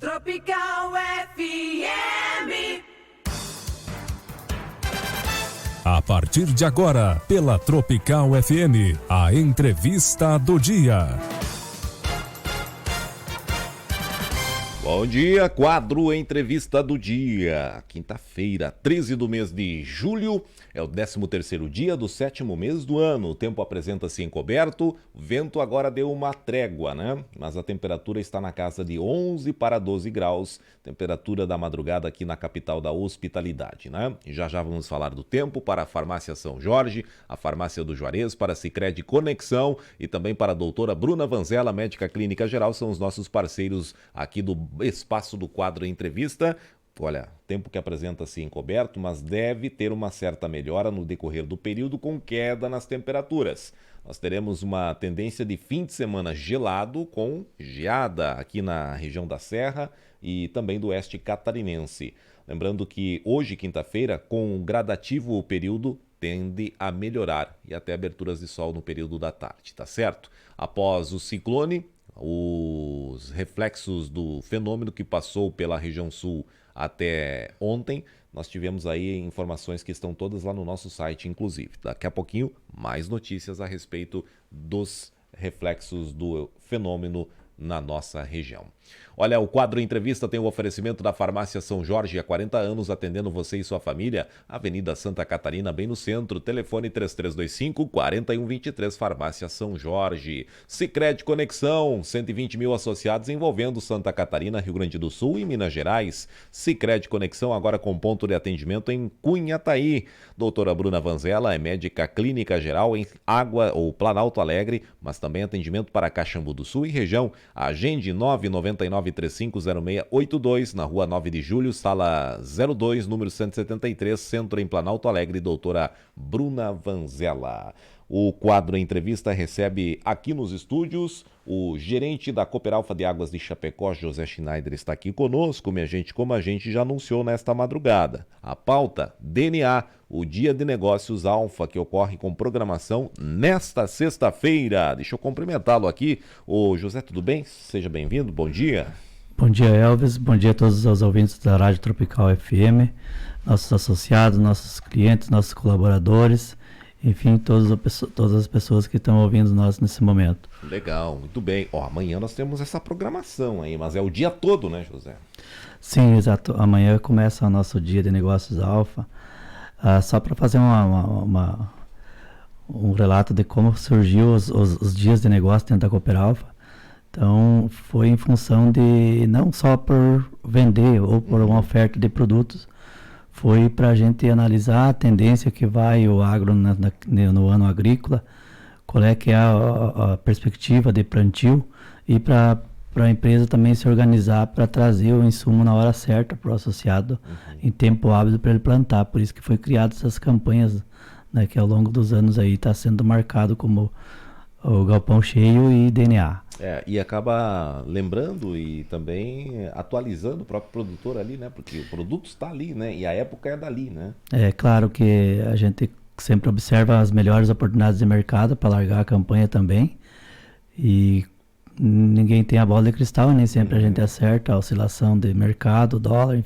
Tropical FM. A partir de agora, pela Tropical FM, a entrevista do dia. Bom dia, quadro Entrevista do Dia. Quinta-feira, 13 do mês de julho, é o 13º dia do 7º mês do ano. O tempo apresenta-se encoberto, o vento agora deu uma trégua, né? Mas a temperatura está na casa de 11 para 12 graus, temperatura da madrugada aqui na capital da hospitalidade, né? E já vamos falar do tempo para a Farmácia São Jorge, a Farmácia do Juarez, para a Sicredi Conexão e também para a doutora Bruna Vanzella, médica clínica geral, são os nossos parceiros aqui do espaço do quadro Entrevista. Olha, tempo que apresenta-se encoberto, mas deve ter uma certa melhora no decorrer do período com queda nas temperaturas. Nós teremos uma tendência de fim de semana gelado com geada aqui na região da Serra e também do oeste catarinense. Lembrando que hoje, quinta-feira, com um gradativo o período tende a melhorar e até aberturas de sol no período da tarde, tá certo? Após o ciclone, os reflexos do fenômeno que passou pela região sul até ontem, nós tivemos aí informações que estão todas lá no nosso site, inclusive. Daqui a pouquinho, mais notícias a respeito dos reflexos do fenômeno na nossa região. Olha, o quadro Entrevista tem o oferecimento da Farmácia São Jorge, há 40 anos atendendo você e sua família, Avenida Santa Catarina, bem no centro, telefone 3325-4123, Farmácia São Jorge. Sicredi Conexão, 120 mil associados envolvendo Santa Catarina, Rio Grande do Sul e Minas Gerais. Sicredi Conexão agora com ponto de atendimento em Cunhataí. Doutora Bruna Vanzella é médica clínica geral em Água ou Planalto Alegre, mas também atendimento para Caxambu do Sul e região. Agende 999-350682, na rua 9 de julho, sala 02, número 173, centro em Planalto Alegre, doutora Bruna Vanzella. O quadro Entrevista recebe aqui nos estúdios o gerente da Cooperalfa de Águas de Chapecó, José Schneider, está aqui conosco, minha gente, como a gente já anunciou nesta madrugada. A pauta, DNA, o Dia de Negócios Alfa, que ocorre com programação nesta sexta-feira. Deixa eu cumprimentá-lo aqui. Ô José, tudo bem? Seja bem-vindo, bom dia. Bom dia, Elvis, bom dia a todos os ouvintes da Rádio Tropical FM, nossos associados, nossos clientes, nossos colaboradores, enfim, todas as pessoas que estão ouvindo nós nesse momento. Legal, muito bem. Ó, amanhã nós temos essa programação aí, mas é o dia todo, né, José? Sim, exato. Amanhã começa o nosso Dia de Negócios Alfa. Só para fazer um relato de como surgiu os dias de negócio dentro da Cooperalfa. Então, foi em função de, não só por vender ou por uma oferta de produtos, foi para a gente analisar a tendência que vai o agro no ano agrícola, qual é que é a perspectiva de plantio e para a empresa também se organizar para trazer o insumo na hora certa para o associado, em tempo hábil para ele plantar. Por isso que foi criadas essas campanhas, né, que ao longo dos anos aí está sendo marcado como o Galpão Cheio e DNA. E acaba lembrando e também atualizando o próprio produtor ali, né? Porque o produto está ali, né? E a época é dali, né? É claro que a gente sempre observa as melhores oportunidades de mercado para largar a campanha também. E ninguém tem a bola de cristal, nem sempre a gente acerta a oscilação de mercado, dólar,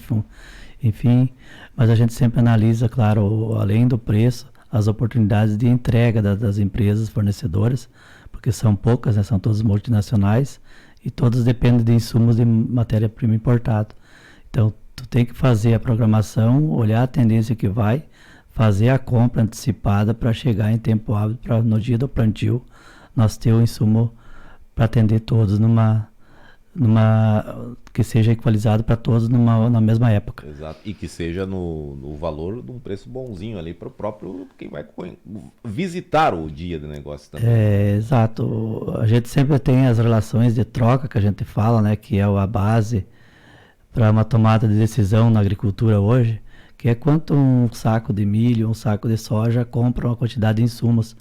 enfim. Mas a gente sempre analisa, claro, além do preço, as oportunidades de entrega das empresas fornecedoras, porque são poucas, né? São todas multinacionais e todas dependem de insumos de matéria-prima importada. Então, tu tem que fazer a programação, olhar a tendência que vai, fazer a compra antecipada para chegar em tempo hábil, para no dia do plantio nós ter o insumo para atender todos que seja equalizado para todos na mesma época. Exato, e que seja no valor de um preço bonzinho ali para o próprio quem vai visitar o dia de negócio também. Exato, a gente sempre tem as relações de troca que a gente fala, né, que é a base para uma tomada de decisão na agricultura hoje, que é quanto um saco de milho, um saco de soja compra uma quantidade de insumos.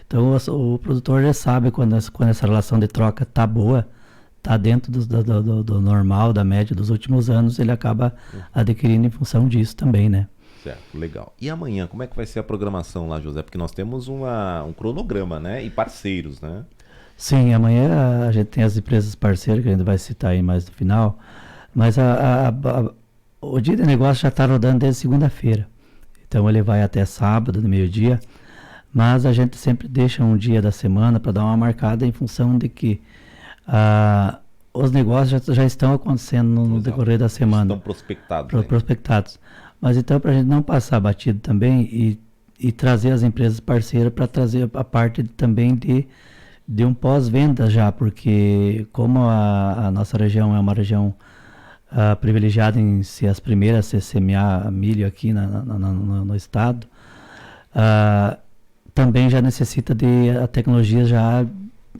Então o produtor já sabe quando essa relação de troca está boa, está dentro do normal, da média dos últimos anos, ele acaba adquirindo em função disso também, né? Certo, legal. E amanhã, como é que vai ser a programação lá, José? Porque nós temos um cronograma, né? E parceiros, né? Sim, amanhã a gente tem as empresas parceiras, que a gente vai citar aí mais no final, Mas o dia de negócio já está rodando desde segunda-feira. Então ele vai até sábado, no meio-dia. Mas a gente sempre deixa um dia da semana para dar uma marcada em função de que os negócios já estão acontecendo no decorrer da semana. Estão prospectados. Prospectados. Mas então, para a gente não passar batido também e trazer as empresas parceiras para trazer a parte também de um pós-venda já, porque como a nossa região é uma região privilegiada em ser as primeiras a semear milho aqui no estado, também já necessita de tecnologias já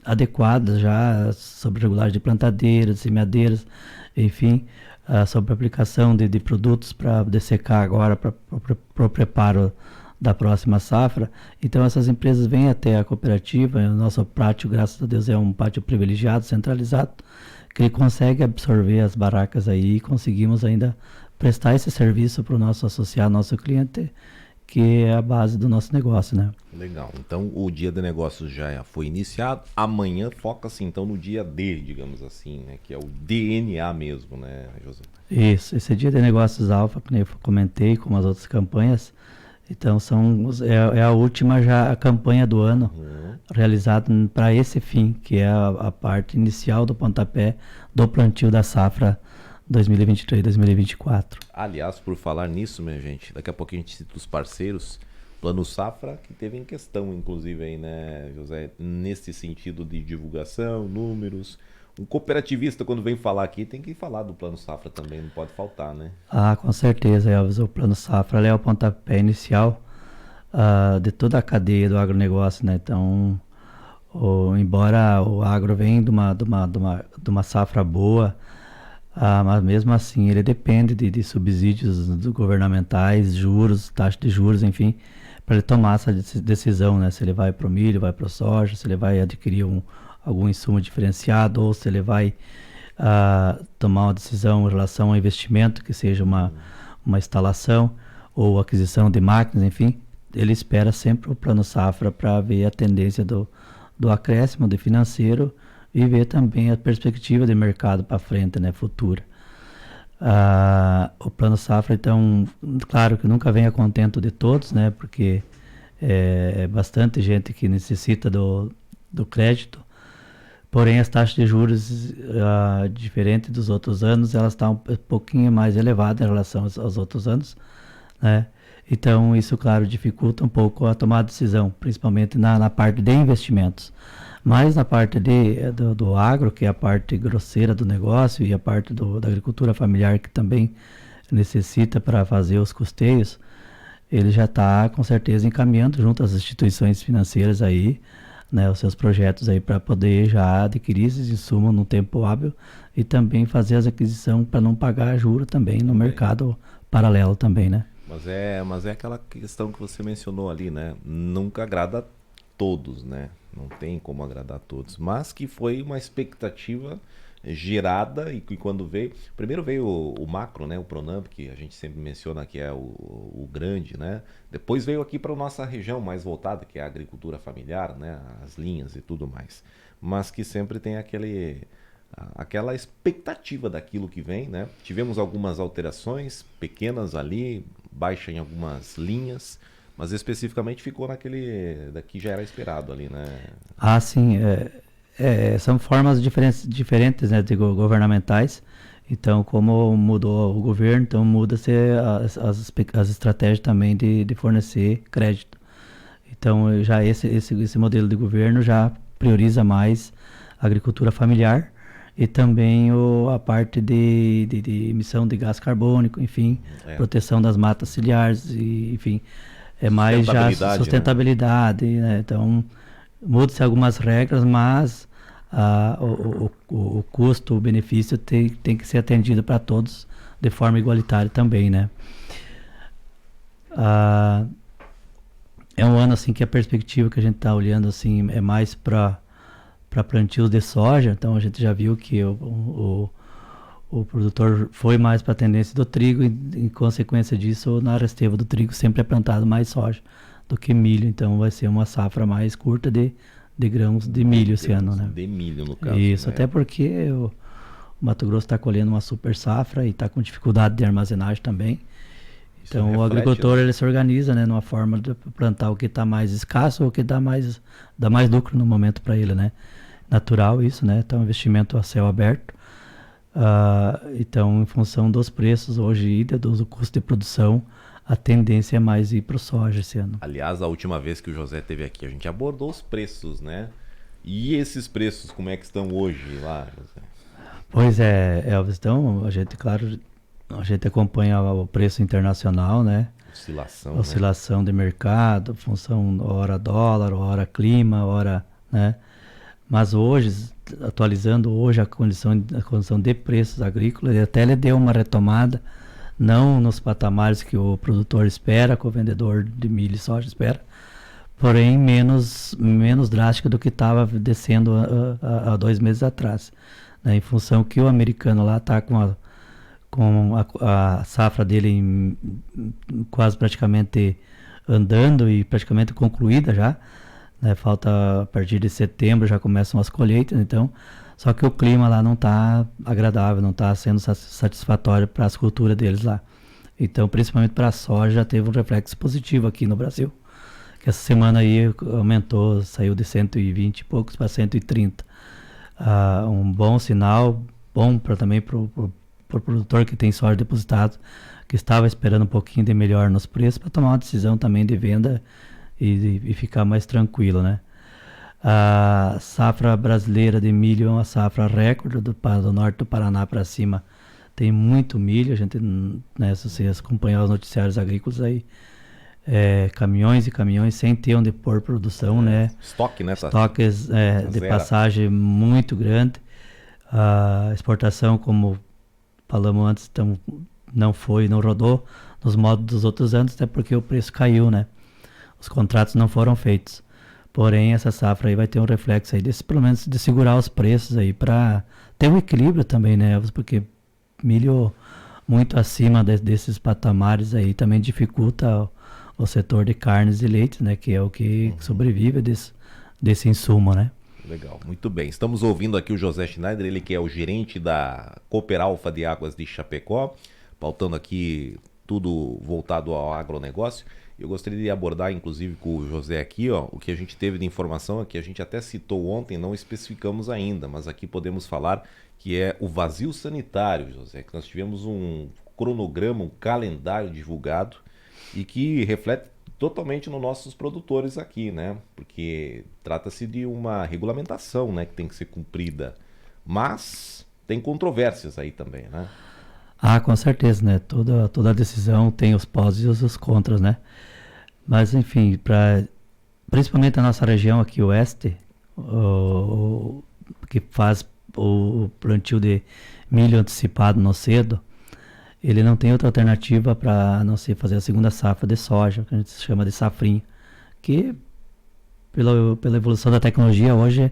adequadas, já sobre regulagem de plantadeiras, semeadeiras, enfim, sobre aplicação de produtos para dessecar agora para o preparo da próxima safra. Então essas empresas vêm até a cooperativa. O nosso pátio, graças a Deus, é um pátio privilegiado, centralizado, que ele consegue absorver as barracas aí, e conseguimos ainda prestar esse serviço para o nosso associado, nosso cliente, que é a base do nosso negócio, né? Legal. Então o dia de negócios já foi iniciado. Amanhã foca-se então no dia D, digamos assim, né? Que é o DNA mesmo, né, José? Isso. Esse dia de negócios alfa, que eu comentei, como as outras campanhas. Então é a última já a campanha do ano realizada para esse fim, que é a parte inicial do pontapé do plantio da safra 2023-2024. Aliás, por falar nisso, minha gente, daqui a pouco a gente cita os parceiros, Plano Safra, que teve em questão, inclusive, aí, né, José, nesse sentido de divulgação, números. Um cooperativista, quando vem falar aqui, tem que falar do Plano Safra também, não pode faltar, né? Com certeza, Elvis. O Plano Safra é o pontapé inicial de toda a cadeia do agronegócio, né? Então, embora o agro venha de uma safra boa, mas mesmo assim ele depende de subsídios governamentais, juros, taxa de juros, enfim, para ele tomar essa decisão, né? Se ele vai para o milho, vai para o soja, se ele vai adquirir algum insumo diferenciado, ou se ele vai tomar uma decisão em relação ao investimento, que seja uma instalação ou aquisição de máquinas, enfim, ele espera sempre o Plano Safra para ver a tendência do acréscimo de financeiro e ver também a perspectiva de mercado para frente, né, futura. O Plano Safra, então, claro que nunca vem a contento de todos, né, porque é bastante gente que necessita do crédito. Porém, as taxas de juros, diferente dos outros anos, elas estão um pouquinho mais elevadas em relação aos outros anos, né? Então, isso, claro, dificulta um pouco a tomada de decisão, principalmente na parte de investimentos. Mas na parte do agro, que é a parte grosseira do negócio, e a parte da agricultura familiar, que também necessita para fazer os custeios, ele já está, com certeza, encaminhando junto às instituições financeiras aí, né, os seus projetos aí para poder já adquirir esses insumos no tempo hábil e também fazer as aquisições para não pagar juros também no mercado paralelo também, né? Mas é aquela questão que você mencionou ali, né? Nunca agrada a todos, né? Não tem como agradar a todos, mas que foi uma expectativa gerada e que quando veio... Primeiro veio o macro, né? O Pronamp, que a gente sempre menciona que é o grande, né? Depois veio aqui para a nossa região mais voltada, que é a agricultura familiar, né? As linhas e tudo mais. Mas que sempre tem aquela expectativa daquilo que vem, né? Tivemos algumas alterações pequenas ali, baixa em algumas linhas, mas especificamente ficou daqui já era esperado ali, né? Sim, são formas diferentes, né, governamentais. Então, como mudou o governo, então muda-se as estratégias também de fornecer crédito. Então, já esse modelo de governo já prioriza mais a agricultura familiar e também a parte de emissão de gás carbônico, enfim, proteção das matas ciliares, enfim, é mais já sustentabilidade, né? Então, muda-se algumas regras, mas o custo, o benefício tem que ser atendido para todos de forma igualitária também, né? É um ano assim que a perspectiva que a gente está olhando assim é mais para plantios de soja. Então a gente já viu que o produtor foi mais para a tendência do trigo e em consequência disso na resteva do trigo sempre é plantado mais soja do que milho. Então vai ser uma safra mais curta de grãos de milho esse ano, né? De milho, no caso. Isso, né? até porque o O Mato Grosso está colhendo uma super safra e está com dificuldade de armazenagem também. Então o agricultor, ele se organiza, né, numa forma de plantar o que está mais escasso ou o que dá mais lucro no momento para ele, né? Natural isso, né? Então investimento a céu aberto. Então, em função dos preços hoje, do custo de produção, a tendência é mais ir para o soja esse ano. Aliás, a última vez que o José esteve aqui, a gente abordou os preços, né? E esses preços, como é que estão hoje lá, José? Pois é, Elvis, então, a gente acompanha o preço internacional, né? Oscilação de mercado, função hora dólar, hora clima, hora, né? Mas hoje, atualizando hoje a condição de preços agrícolas, até ele deu uma retomada, não nos patamares que o produtor espera, que o vendedor de milho e soja espera, porém menos drástica do que estava descendo há 2 meses atrás, né? Em função que o americano lá está com a safra dele quase praticamente andando e praticamente concluída já, né? Falta a partir de setembro já começam as colheitas, então, só que o clima lá não está agradável, não está sendo satisfatório para as culturas deles lá. Então, principalmente para a soja, já teve um reflexo positivo aqui no Brasil, que essa semana aí aumentou, saiu de 120 e poucos para 130. Um bom sinal, bom também para o produtor que tem soja depositado, que estava esperando um pouquinho de melhor nos preços, para tomar uma decisão também de venda e ficar mais tranquilo, né? A safra brasileira de milho é uma safra recorde do norte do Paraná para cima. Tem muito milho, a gente, né, se vocês acompanhar os noticiários agrícolas aí, caminhões e caminhões sem ter onde pôr produção, né? Estoque, né? Estoques de passagem muito grande. A exportação, como falamos antes, não rodou nos modos dos outros anos, até porque o preço caiu, né? Os contratos não foram feitos. Porém, essa safra aí vai ter um reflexo aí, pelo menos de segurar os preços aí, para ter um equilíbrio também, né, Elvis? Porque milho muito acima desses patamares aí também dificulta o setor de carnes e leites, né, que é o que sobrevive desse insumo, né? Legal, muito bem. Estamos ouvindo aqui o José Schneider, ele que é o gerente da Cooperalfa de Águas de Chapecó, pautando aqui tudo voltado ao agronegócio. Eu gostaria de abordar, inclusive, com o José aqui, ó, o que a gente teve de informação aqui, a gente até citou ontem, não especificamos ainda, mas aqui podemos falar que é o vazio sanitário, José, que nós tivemos um cronograma, um calendário divulgado e que reflete totalmente nos nossos produtores aqui, né? Porque trata-se de uma regulamentação, né, que tem que ser cumprida, mas tem controvérsias aí também, né? Com certeza, né? Toda decisão tem os pós e os contras, né? Mas, enfim, principalmente a nossa região aqui, oeste, que faz o plantio de milho antecipado no cedo, ele não tem outra alternativa para não ser fazer a segunda safra de soja, que a gente chama de safrinha, que pela evolução da tecnologia hoje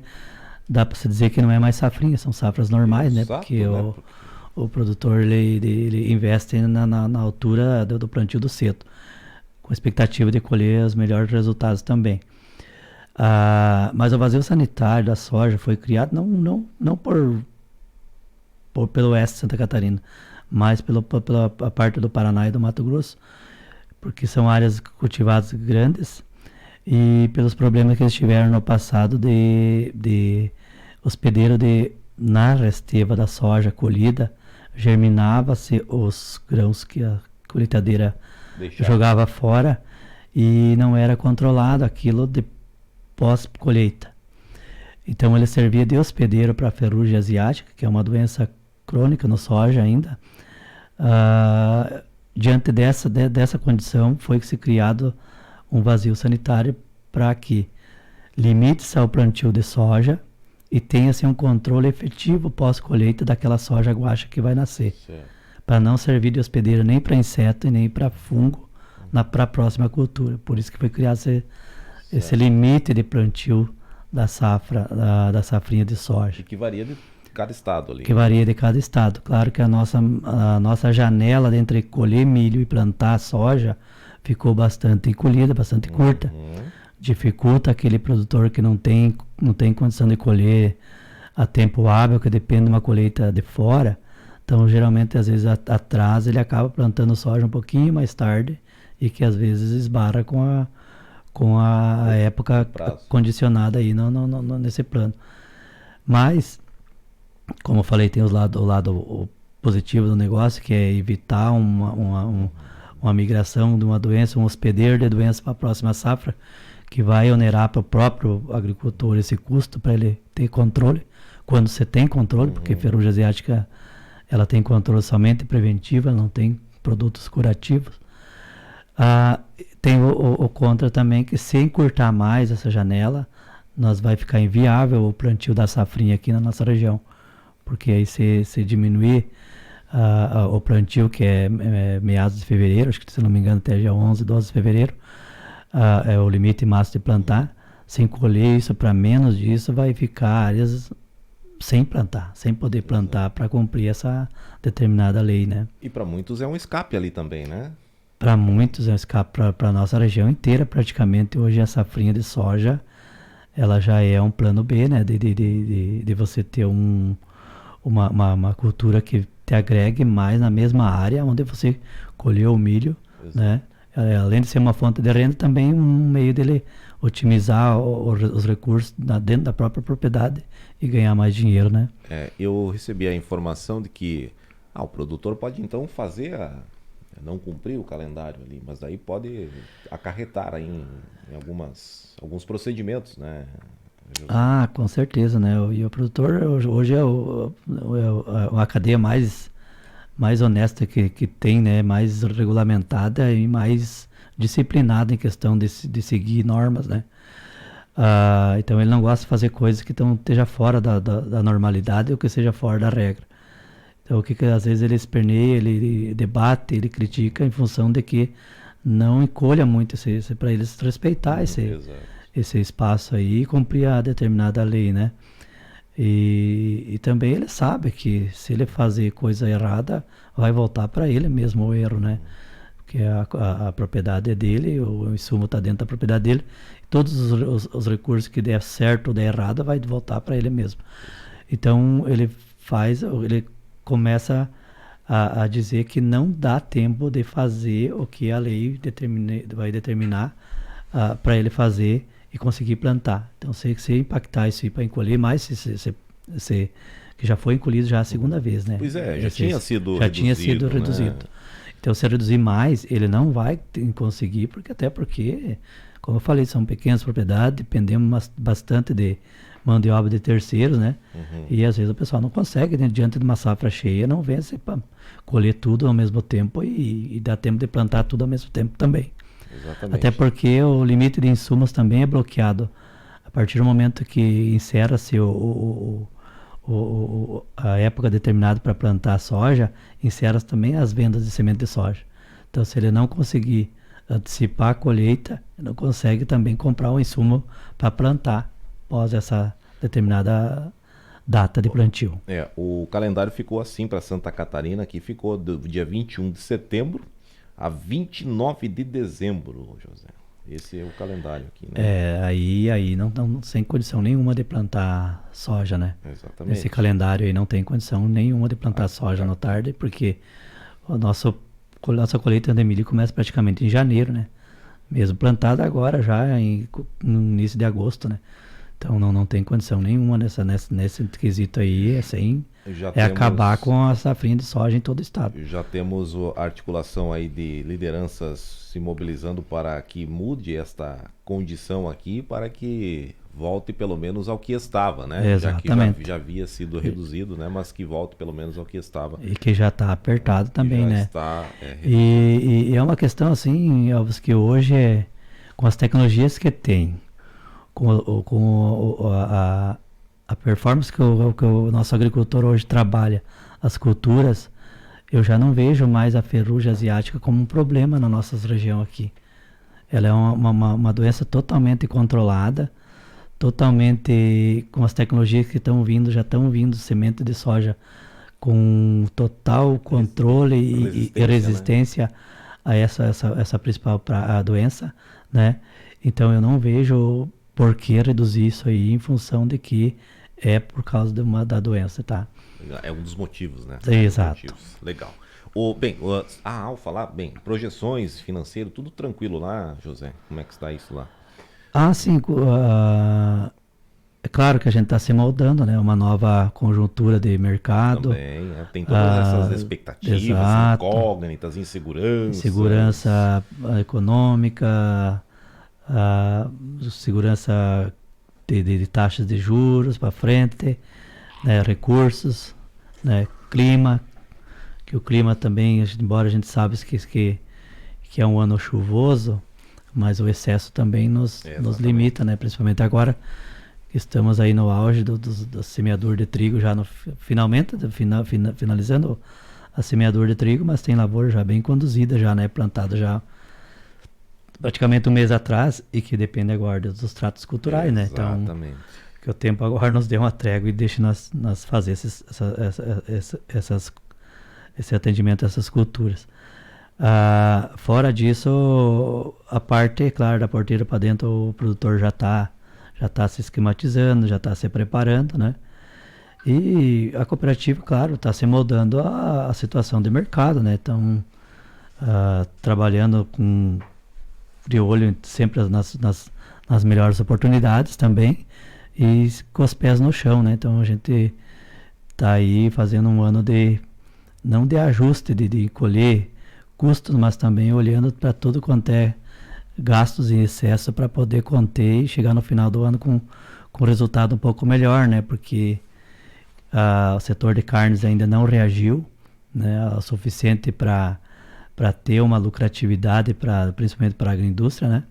dá para se dizer que não é mais safrinha, são safras normais, né? Exato, porque né? o produtor ele investe na altura do plantio do cedo, com a expectativa de colher os melhores resultados também. Mas o vazio sanitário da soja foi criado não pelo oeste de Santa Catarina, mas pela parte do Paraná e do Mato Grosso, porque são áreas cultivadas grandes e pelos problemas que eles tiveram no passado de hospedeiro na resteva da soja colhida, germinava-se os grãos que a colheitadeira jogava fora e não era controlado aquilo de pós-colheita. Então ele servia de hospedeiro para a ferrugem asiática, que é uma doença crônica no soja ainda. Diante dessa condição foi que se criado um vazio sanitário para que limite-se ao plantio de soja e tenha-se um controle efetivo pós-colheita daquela soja guaxa que vai nascer, para não servir de hospedeiro nem para inseto e nem para fungo para a próxima cultura. Por isso que foi criado esse limite de plantio da safrinha de soja. E que varia de cada estado ali. Que varia de cada estado. Claro que a nossa janela entre colher milho e plantar soja ficou bastante encolhida, bastante curta. Dificulta aquele produtor que não tem condição de colher a tempo hábil, que depende de uma colheita de fora. Então, geralmente, às vezes atrasa, ele acaba plantando soja um pouquinho mais tarde e que às vezes esbarra com a época condicionada aí nesse plano. Mas, como eu falei, tem o lado positivo do negócio, que é evitar uma migração de uma doença, um hospedeiro de doença para a próxima safra, que vai onerar para o próprio agricultor esse custo para ele ter controle, quando você tem controle, porque ferrugem asiática ela tem controle somente preventivo, ela não tem produtos curativos. Tem o contra também, que se encurtar mais essa janela, nós vai ficar inviável o plantio da safrinha aqui na nossa região, porque aí se diminuir o plantio, que é meados de fevereiro, acho que se não me engano até dia 11, 12 de fevereiro, é o limite máximo de plantar. Sem colher isso para menos disso, vai ficar áreas sem plantar, sem poder plantar para cumprir essa determinada lei, né? E para muitos é um escape ali também, né? Para muitos é um escape, para a nossa região inteira praticamente. Hoje a safrinha de soja, ela já é um plano B, né? De você ter uma cultura que te agregue mais na mesma área onde você colheu o milho, né? Além de ser uma fonte de renda, também um meio dele otimizar os recursos dentro da própria propriedade e ganhar mais dinheiro, né? Eu recebi a informação de que o produtor pode então não cumprir o calendário ali, mas daí pode acarretar aí em alguns procedimentos, né? Com certeza, né? E o produtor hoje é a cadeia mais honesta que tem, né? Mais regulamentada e mais disciplinada em questão de seguir normas, né? Então ele não gosta de fazer coisas que esteja fora da normalidade ou que seja fora da regra. Então o que às vezes ele esperneia, ele debate, ele critica em função de que não encolha muito para eles respeitar esse espaço aí e cumprir a determinada lei, né? E também ele sabe que se ele fazer coisa errada, vai voltar para ele mesmo o erro, né? Porque a propriedade é dele, o insumo está dentro da propriedade dele, todos os recursos que der certo ou der errado, vai voltar para ele mesmo. Então ele começa a dizer que não dá tempo de fazer o que a lei vai determinar para ele fazer e conseguir plantar. Então, se impactar isso aí para encolher mais, que já foi encolhido já a segunda vez, né? Pois é, já tinha sido reduzido. Né? Então, se reduzir mais, ele não vai conseguir, porque, como eu falei, são pequenas propriedades, dependemos bastante de mão de obra de terceiros, né? E às vezes o pessoal não consegue, né? Diante de uma safra cheia, não vence para colher tudo ao mesmo tempo e dá tempo de plantar tudo ao mesmo tempo também. Exatamente. Até porque o limite de insumos também é bloqueado. A partir do momento que encerra-se a época determinada para plantar soja, encerra-se também as vendas de semente de soja. Então, se ele não conseguir antecipar a colheita, ele não consegue também comprar o insumo para plantar após essa determinada data de plantio. O calendário ficou assim para Santa Catarina, que ficou do dia 21 de setembro a 29 de dezembro, José. Esse é o calendário aqui, né? Aí não sem condição nenhuma de plantar soja, né? Exatamente. Esse calendário aí não tem condição nenhuma de plantar soja no tarde, porque a nossa colheita de milho começa praticamente em janeiro, né? Mesmo plantada agora já no início de agosto, né? Então não tem condição nenhuma nesse quesito aí, acabar com a safrinha de soja em todo o estado. Já temos a articulação aí de lideranças se mobilizando para que mude esta condição aqui, para que volte pelo menos ao que estava, né? Exatamente. Já que já havia sido reduzido, né? Mas que volte pelo menos ao que estava. E que já está apertado também, né? Está, e é uma questão assim, Elvis, que hoje com as tecnologias que tem, com a performance que o nosso agricultor hoje trabalha, as culturas, eu já não vejo mais a ferrugem asiática como um problema na nossa região aqui. Ela é uma doença totalmente controlada, totalmente com as tecnologias que já estão vindo, semente de soja com total controle e resistência, né, a essa principal a doença, né? Então eu não vejo por que reduzir isso aí em função de que é por causa da doença, tá? É um dos motivos, né? Exato. Motivos. Legal. A Alfa lá, projeções financeiras, tudo tranquilo lá, José? Como é que está isso lá? Sim, é claro que a gente está se moldando, né? Uma nova conjuntura de mercado. Também, tem todas essas expectativas, exato. incógnitas, inseguranças. Segurança econômica, segurança de taxas de juros para frente, né? Recursos, né? Clima, que o clima também, embora a gente saiba que é um ano chuvoso, mas o excesso também nos limita, né? Principalmente agora que estamos aí no auge da semeadura de trigo, já finalizando a semeadura de trigo, mas tem lavoura já bem conduzida, já, né? Plantada já praticamente um mês atrás, e que depende agora dos tratos culturais, né? Então, que o tempo agora nos dê uma trégua e deixe nós fazer esse atendimento a essas culturas. Fora disso, a parte, claro, da porteira para dentro, o produtor já está se esquematizando, já está se preparando, né? E a cooperativa, claro, está se moldando à situação de mercado, né? Então, trabalhando de olho sempre nas melhores oportunidades também, e com os pés no chão, né? Então, a gente está aí fazendo um ano não de ajuste, de colher custos, mas também olhando para tudo quanto é gastos em excesso para poder conter e chegar no final do ano com resultado um pouco melhor, né? Porque o setor de carnes ainda não reagiu, né, o suficiente para ter uma lucratividade, principalmente para a agroindústria, né?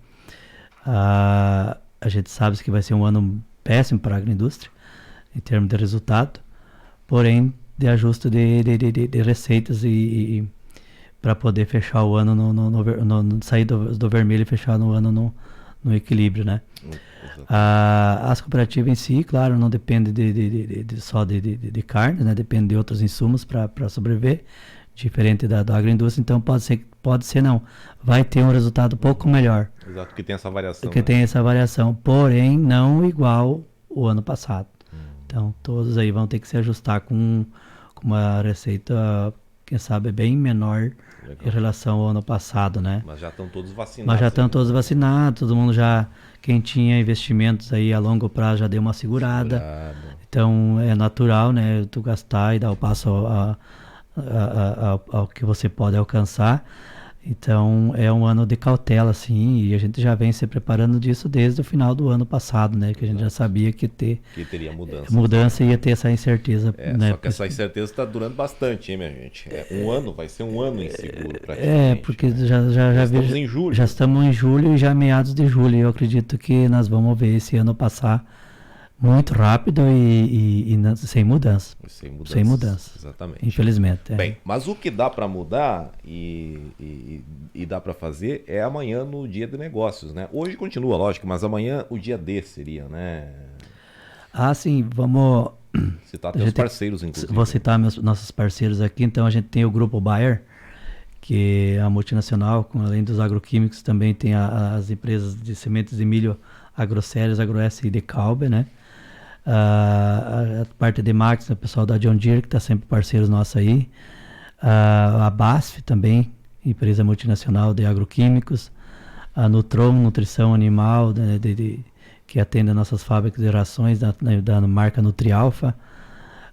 A gente sabe que vai ser um ano péssimo para a agroindústria em termos de resultado, porém de ajuste de receitas e para poder fechar o ano sair do vermelho e fechar no ano no equilíbrio, né? As cooperativas em si, claro, não depende só de carne, né? Depende de outros insumos para sobreviver, diferente da agroindústria. Então pode ser não, vai ter um resultado um pouco melhor. Exato, porque tem essa variação. Porque tem essa variação, porém não igual o ano passado. Então todos aí vão ter que se ajustar com uma receita, quem sabe, bem menor. Legal. Em relação ao ano passado, né? Mas já estão todos vacinados. Todo mundo já, quem tinha investimentos aí a longo prazo já deu uma segurada. Então é natural, né? Tu gastar e dar o passo ao que você pode alcançar. Então é um ano de cautela, sim, e a gente já vem se preparando disso desde o final do ano passado, né? Que a gente já sabia que teria mudança e ia ter essa incerteza. Né? Só que essa incerteza está durando bastante, hein, minha gente? Vai ser um ano inseguro praticamente. Porque né? já estamos em julho. Já estamos em julho e já meados de julho. Eu acredito que nós vamos ver esse ano passar muito rápido e sem mudança. Sem mudança. Exatamente. Infelizmente. Bem, mas o que dá para mudar e dá para fazer é amanhã no dia de negócios, né? Hoje continua, lógico, mas amanhã o dia D seria, né? Sim, vamos citar até os parceiros, inclusive. Vou citar nossos parceiros aqui. Então a gente tem o Grupo Bayer, que é a multinacional, além dos agroquímicos, também tem as empresas de sementes de milho Agrocéreos, AgroS e Decalbe, né? A parte de máquinas, o pessoal da John Deere, que está sempre parceiros nossos aí. A BASF também, empresa multinacional de agroquímicos. A Nutron, nutrição animal, que atende as nossas fábricas de rações da marca Nutrialfa.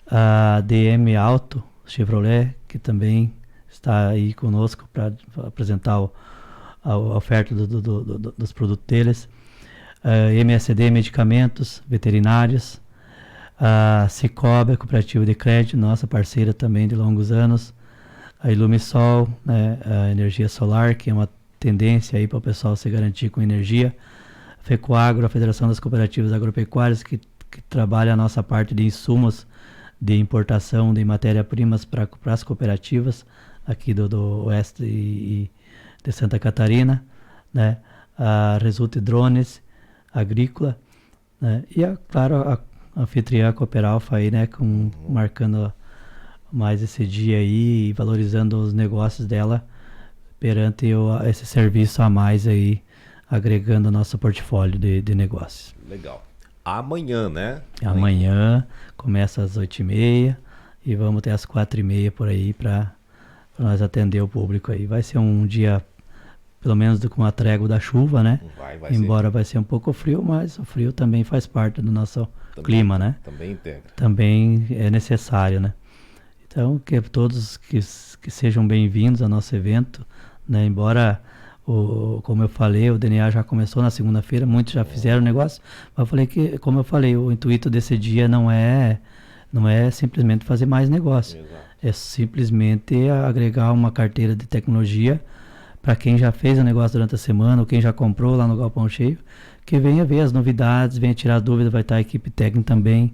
A DM Auto, Chevrolet, que também está aí conosco para apresentar a oferta dos produtos deles. MSD Medicamentos Veterinários, a Cicobi, Cooperativa de Crédito, nossa parceira também de longos anos, a Ilumisol, né, a energia solar, que é uma tendência aí para o pessoal se garantir com energia, a FECOAGRO, a Federação das Cooperativas Agropecuárias, que trabalha a nossa parte de insumos de importação de matéria-primas para as cooperativas aqui do oeste e de Santa Catarina, né, a Resulte Drones Agrícola, né? E claro, a anfitriã Cooperalfa aí, né, marcando mais esse dia aí e valorizando os negócios dela perante esse serviço a mais aí, agregando ao nosso portfólio de negócios. Legal. amanhã, né? Amanhã, começa às 8h30 e vamos até às 4h30 por aí para nós atender o público aí. Vai ser um dia, pelo menos com a trégua da chuva, né? Embora vai ser um pouco frio, mas o frio também faz parte do nosso clima, né? Também integra. Também é necessário, né? Então, que todos que sejam bem-vindos ao nosso evento, né? Embora, como eu falei, o DNA já começou na segunda-feira, muitos já fizeram o negócio, mas eu falei que, como eu falei, o intuito desse dia não é simplesmente fazer mais negócio. Exato. É simplesmente agregar uma carteira de tecnologia para quem já fez o negócio durante a semana, ou quem já comprou lá no Galpão Cheio, que venha ver as novidades, venha tirar dúvidas, vai estar a equipe técnica também,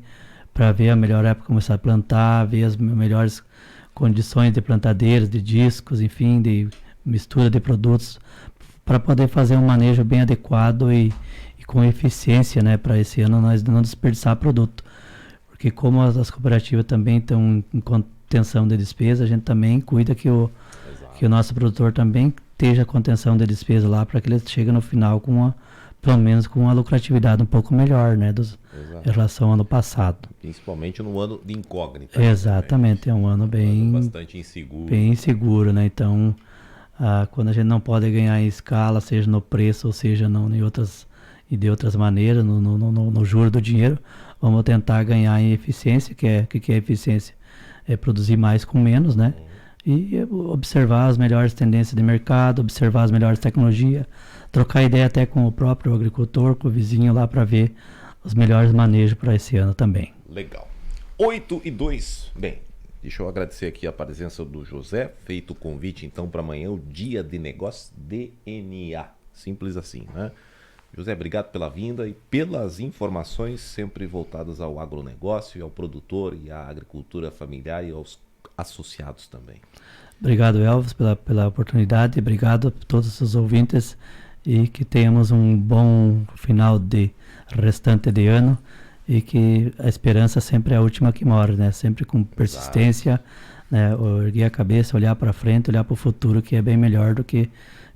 para ver a melhor época começar a plantar, ver as melhores condições de plantadeiras, de discos, enfim, de mistura de produtos, para poder fazer um manejo bem adequado e com eficiência, né, para esse ano nós não desperdiçar produto. Porque como as cooperativas também estão em contenção de despesa, a gente também cuida que o nosso produtor também esteja contenção de despesa lá, para que ele chegue no final pelo menos com uma lucratividade um pouco melhor, né, em relação ao ano passado. Principalmente no ano de incógnita. Exatamente, é um ano bem... bastante inseguro. Bem inseguro, né, então... quando a gente não pode ganhar em escala, seja no preço ou seja de outras maneiras, no juro do dinheiro, vamos tentar ganhar em eficiência, que é eficiência? É produzir mais com menos, né? E observar as melhores tendências de mercado, observar as melhores tecnologias, trocar ideia até com o próprio agricultor, com o vizinho lá, para ver os melhores manejos para esse ano também. Legal. 8:02. Bem, deixa eu agradecer aqui a presença do José, feito o convite então para amanhã, o Dia de Negócio DNA. Simples assim, né? José, obrigado pela vinda e pelas informações sempre voltadas ao agronegócio, ao produtor e à agricultura familiar e aos associados também. Obrigado, Elvis, pela oportunidade, obrigado a todos os ouvintes e que tenhamos um bom final de restante de ano. E que a esperança sempre é a última que morre, né? Sempre com persistência, né? Erguer a cabeça, olhar para frente, olhar para o futuro, que é bem melhor do que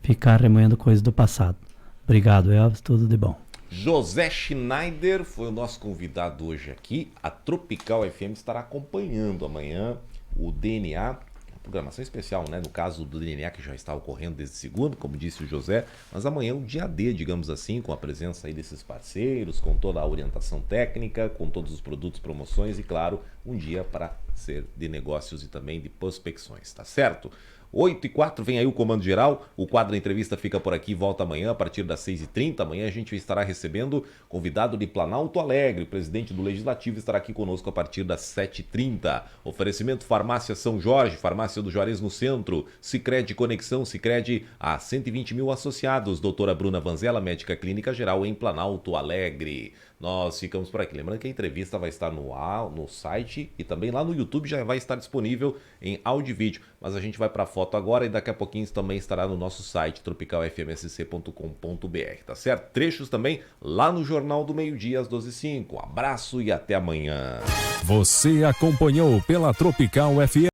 ficar remoendo coisas do passado. Obrigado, Elvis, tudo de bom. José Schneider foi o nosso convidado hoje aqui. A Tropical FM estará acompanhando amanhã o DNA, programação especial, né? No caso do DNA, que já está ocorrendo desde segundo, como disse o José, mas amanhã o dia D, digamos assim, com a presença aí desses parceiros, com toda a orientação técnica, com todos os produtos, promoções e, claro, um dia para ser de negócios e também de prospecções, tá certo? 8:04, vem aí o Comando Geral, o quadro Entrevista fica por aqui, volta amanhã a partir das 6h30, amanhã a gente estará recebendo convidado de Planalto Alegre, o presidente do Legislativo estará aqui conosco a partir das 7h30. Oferecimento Farmácia São Jorge, Farmácia do Juarez no centro, Sicredi Conexão, Sicredi a 120 mil associados, doutora Bruna Vanzella, médica clínica geral em Planalto Alegre. Nós ficamos por aqui. Lembrando que a entrevista vai estar no site e também lá no YouTube já vai estar disponível em áudio e vídeo. Mas a gente vai para a foto agora e daqui a pouquinho também estará no nosso site tropicalfmsc.com.br, tá certo? Trechos também lá no Jornal do Meio-Dia às 12h05. Um abraço e até amanhã. Você acompanhou pela Tropical FM.